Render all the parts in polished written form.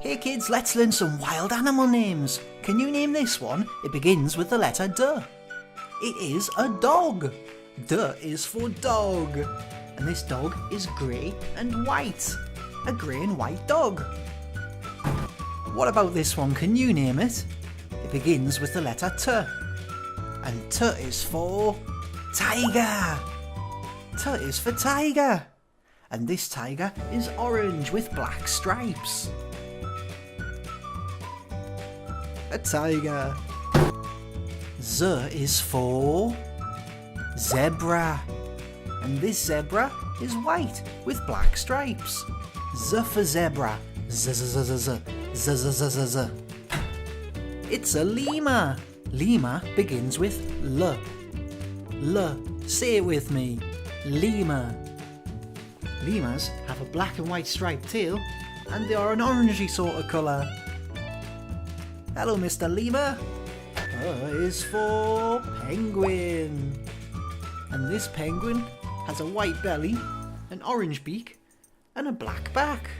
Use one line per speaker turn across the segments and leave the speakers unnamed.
Hey kids, let's learn some wild animal names. Can you name this one? It begins with the letter D. It is a dog. D is for dog. And this dog is grey and white. A grey and white dog. What about this one? Can you name it? It begins with the letter T. And T is for tiger. T is for tiger. And this tiger is orange with black stripes. A tiger. Z is for zebra. And this zebra is white with black stripes. Z for zebra. Z z z z z z z z z z. It's a lemur. Lemur begins with L. L. Say it with me. Lemur. Lemurs have a black and white striped tail, and they are an orangey sort of colour. Hello, Mr. Lemur. P is for penguin. And this penguin has a white belly, an orange beak, and a black back.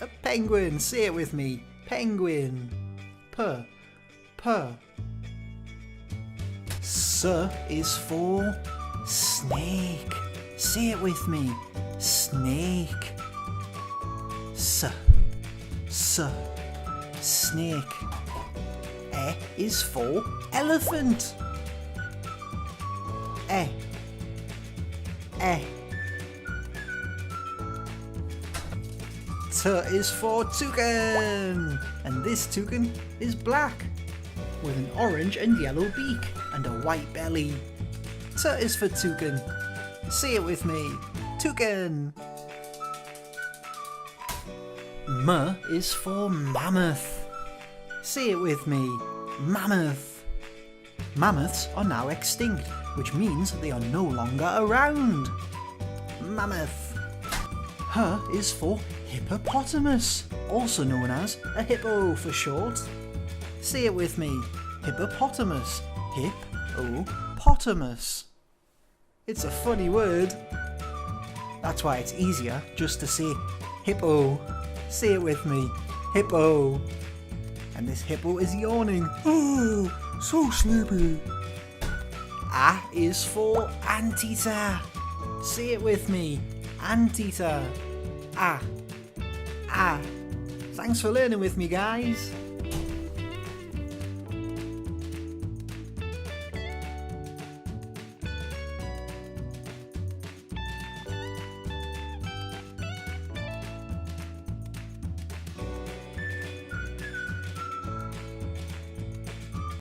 A penguin. Say it with me. Penguin. P. P. S is for snake. Say it with me. Snake. S. S. Snake. E is for elephant. E. E. T is for toucan. And this toucan is black with an orange and yellow beak and a white belly. T is for toucan. Say it with me. Toucan. M is for mammoth. Say it with me. Mammoth. Mammoths are now extinct, which means they are no longer around. Mammoth. H is for hippopotamus, also known as a hippo for short. Say it with me. Hippopotamus. Hip-o-potamus. It's a funny word. That's why it's easier just to say hippo. Say it with me. Hippo. And this hippo is yawning. Oh, so sleepy. A is for anteater. Say it with me. Anteater. A. A. Thanks for learning with me, guys.